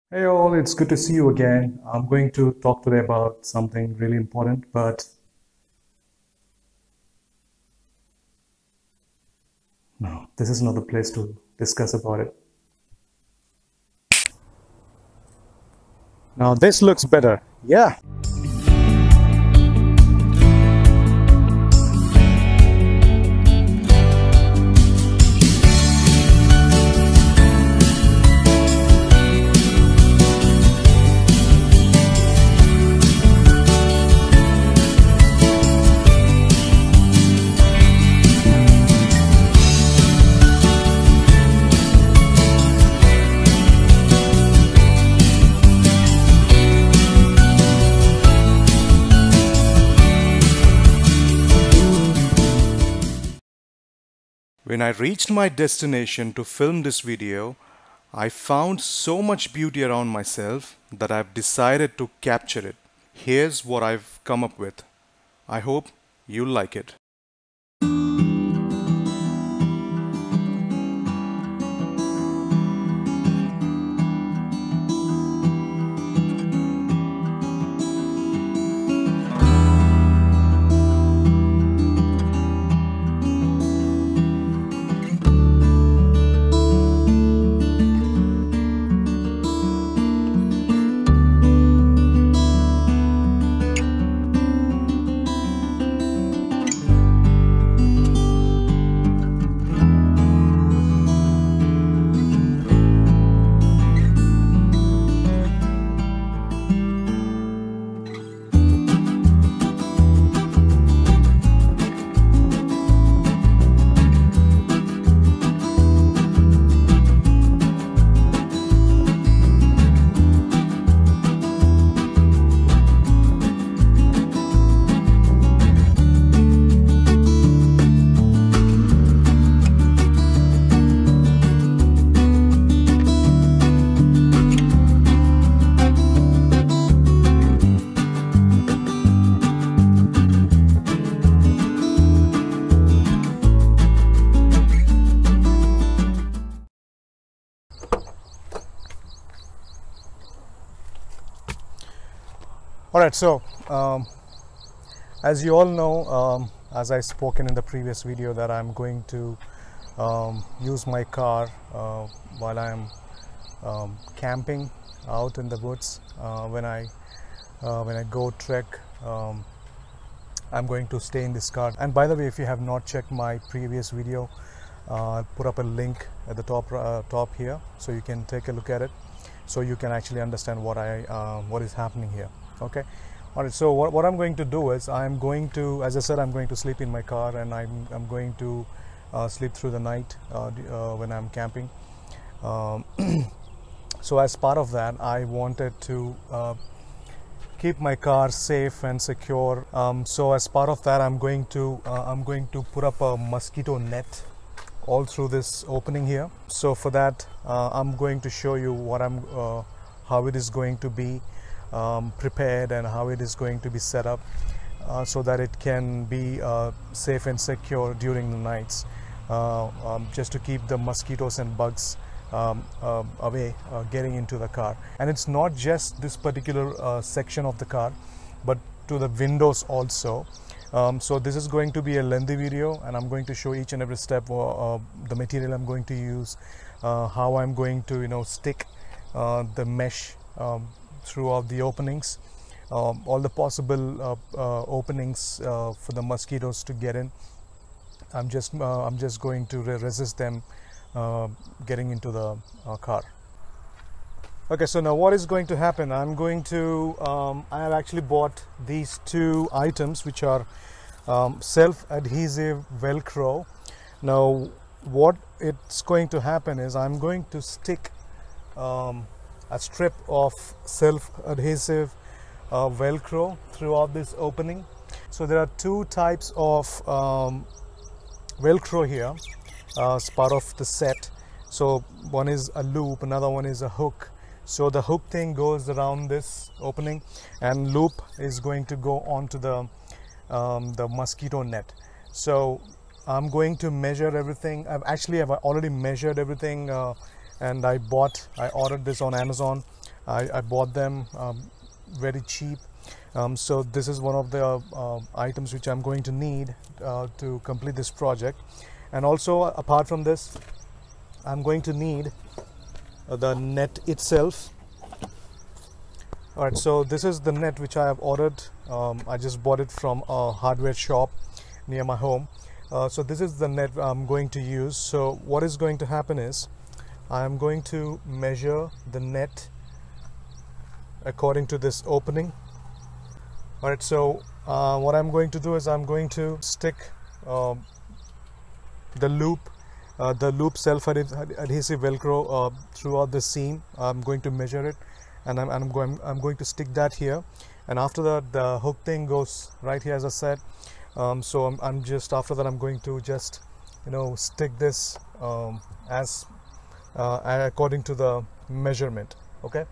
Hey all, it's good to see you again. I'm going to talk today about something really important, but no, this is not the place to discuss about it. Now this looks better. Yeah. When I reached my destination to film this video, I found so much beauty around myself that I've decided to capture it. Here's what I've come up with. I hope you'll like it. Alright, so as you all know, as I spoken in the previous video, that I'm going to use my car while I'm camping out in the woods. When I go trek, I'm going to stay in this car. And by the way, if you have not checked my previous video, I'll put up a link at the top here, so you can take a look at it, so you can actually understand what is happening here. Okay. All right, so what I'm going to do is, I'm going to, as I said, I'm going to sleep in my car, and I'm going to sleep through the night when I'm camping. So as part of that, I wanted to keep my car safe and secure. So as part of that, I'm going to put up a mosquito net all through this opening here. So for that, I'm going to show you how it is going to be prepared and how it is going to be set up, so that it can be safe and secure during the nights, just to keep the mosquitoes and bugs away getting into the car. And it's not just this particular section of the car, but to the windows also. So this is going to be a lengthy video, and I'm going to show each and every step, the material I'm going to use, how I'm going to stick the mesh throughout the openings, all the possible openings for the mosquitoes to get in. I'm just going to resist them getting into the car. Okay, so now what is going to happen? I have actually bought these two items, which are self-adhesive Velcro. Now what it's going to happen is, I'm going to stick a strip of self-adhesive Velcro throughout this opening. So there are two types of Velcro here as part of the set. So one is a loop, another one is a hook. So the hook thing goes around this opening, and loop is going to go onto the mosquito net. So I'm going to measure everything. I've already measured everything, and I ordered this on Amazon. I bought them very cheap. So this is one of the items which I'm going to need to complete this project. And also, apart from this, I'm going to need the net itself. Alright, so this is the net which I have ordered. I just bought it from a hardware shop near my home. So this is the net I'm going to use. So what is going to happen is I'm going to measure the net according to this opening. Alright, so what I'm going to do is I'm going to stick the loop self-adhesive Velcro throughout the seam. I'm going to measure it, and I'm going to stick that here, and after that the hook thing goes right here, as I said. So I'm just, after that I'm going to just, you know, stick this according to the measurement. Okay.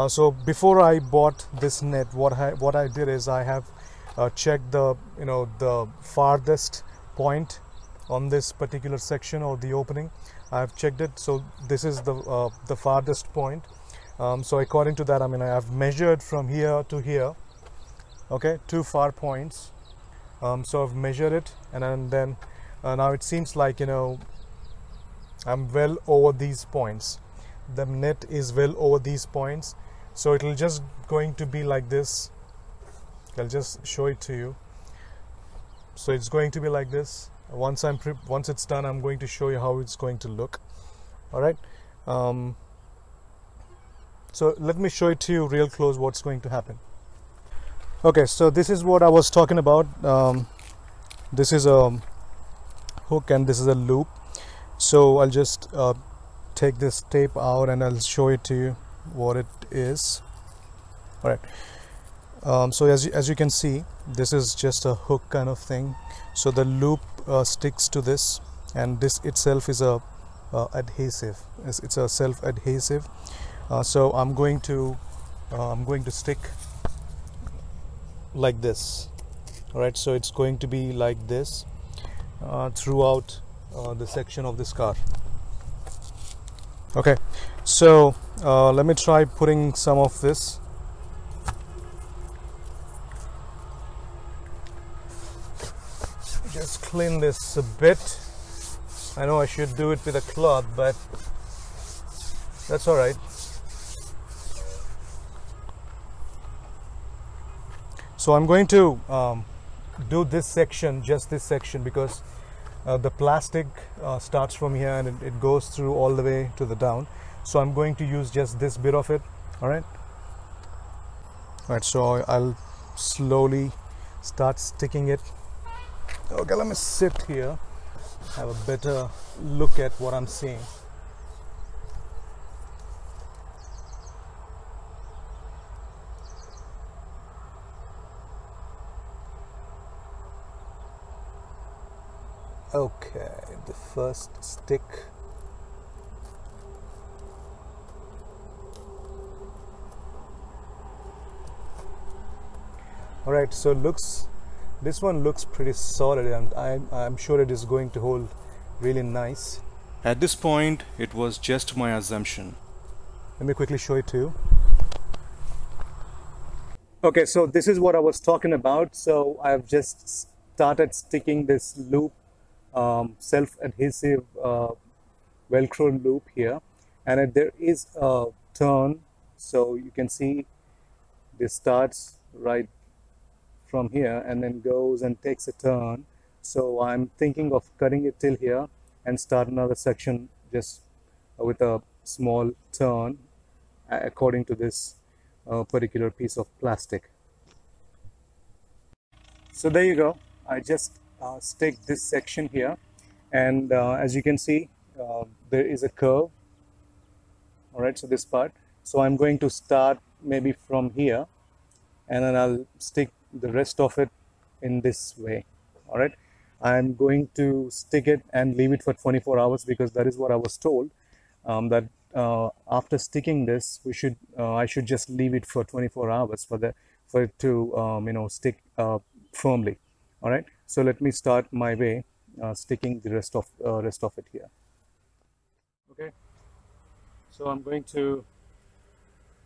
So before I bought this net, what I did is I have checked the the farthest point on this particular section or the opening. I have checked it. So this is the farthest point. So according to that, I mean, I have measured from here to here. Okay, 2 far points. So I've measured it, and then now it seems like, you know, I'm well over these points. The net is well over these points, so it'll just going to be like this. I'll just show it to you. So it's going to be like this. Once it's done, I'm going to show you how it's going to look. All right. So let me show it to you real close what's going to happen. Okay, so this is what I was talking about. This is a hook and this is a loop. So I'll just take this tape out and I'll show it to you what it is. All right. So as you can see, this is just a hook kind of thing. So the loop sticks to this, and this itself is a adhesive. It's a self-adhesive. So I'm going to stick like this. All right. So it's going to be like this throughout the section of this car. Okay. So let me try putting some of this. Just clean this a bit. I know I should do it with a cloth, but that's all right. So I'm going to do this section, just this section, because the plastic starts from here and it goes through all the way to the down. So I'm going to use just this bit of it. All right. All right. So I'll slowly start sticking it. Okay, let me sit here, have a better look at what I'm seeing. Okay, the first stick. All right, so this one looks pretty solid, and I'm sure it is going to hold really nice. At this point, it was just my assumption. Let me quickly show it to you. Okay, so this is what I was talking about. So I've just started sticking this loop, self-adhesive Velcro loop here, and there is a turn. So you can see this starts right from here and then goes and takes a turn. So I'm thinking of cutting it till here and start another section just with a small turn according to this particular piece of plastic. So there you go. I just stick this section here, and as you can see, there is a curve. All right, so this part. So I'm going to start maybe from here, and then I'll stick the rest of it in this way. All right, I'm going to stick it and leave it for 24 hours because that is what I was told, that after sticking this, I should just leave it for 24 hours for it to stick firmly. All right, so let me start my way sticking the rest of it here. Okay, so I'm going to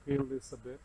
peel this a bit.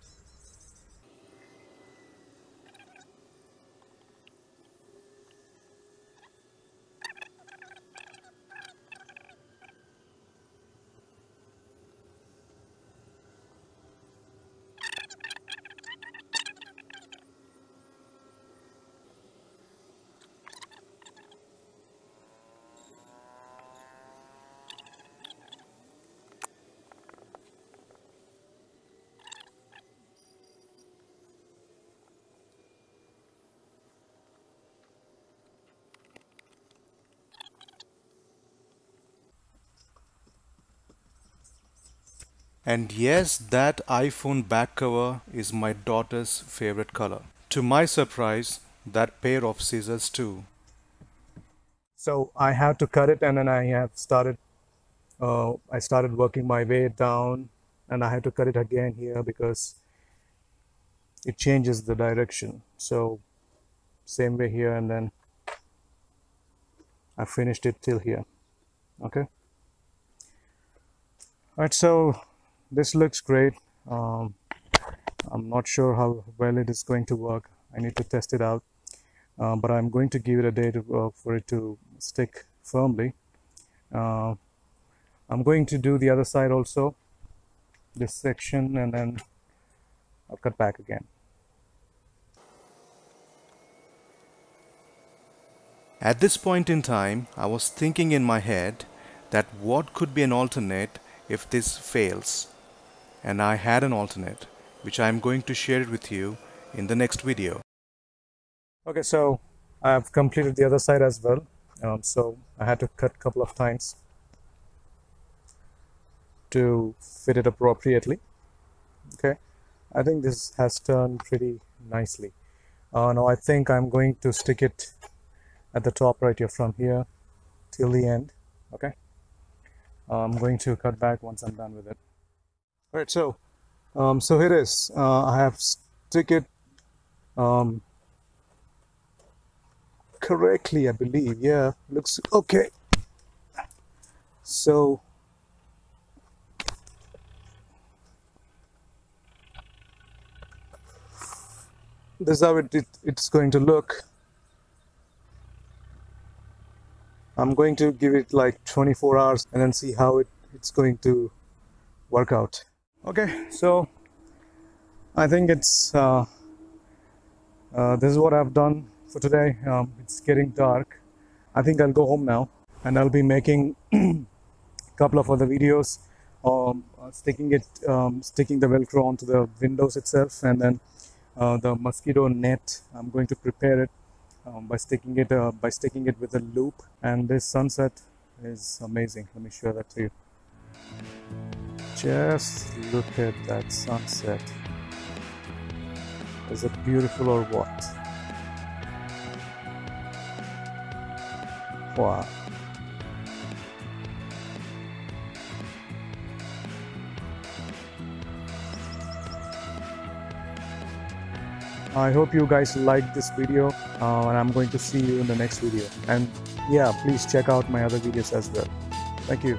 And yes, that iPhone back cover is my daughter's favorite color. To my surprise, that pair of scissors too. So I had to cut it, and then I started working my way down, and I had to cut it again here because it changes the direction. So same way here, and then I finished it till here. Okay. All right, so this looks great. I'm not sure how well it is going to work. I need to test it out, but I'm going to give it a day for it to stick firmly. I'm going to do the other side also, this section, and then I'll cut back again. At this point in time, I was thinking in my head that what could be an alternate if this fails. And I had an alternate, which I'm going to share it with you in the next video. Okay, so I've completed the other side as well. So I had to cut a couple of times to fit it appropriately. Okay, I think this has turned pretty nicely. Now I think I'm going to stick it at the top right here from here till the end. Okay, I'm going to cut back once I'm done with it. All right, so here it is. I have stick it correctly, I believe. Yeah, looks okay. So this is how it's going to look. I'm going to give it like 24 hours and then see how it's going to work out. Okay, so I think it's this is what I've done for today. It's getting dark. I think I'll go home now, and I'll be making a couple of other videos, sticking the Velcro onto the windows itself, and then the mosquito net. I'm going to prepare it by sticking it with a loop. And this sunset is amazing. Let me show that to you. Just look at that sunset. Is it beautiful or what? Wow. I hope you guys liked this video, and I'm going to see you in the next video. And yeah, please check out my other videos as well. Thank you.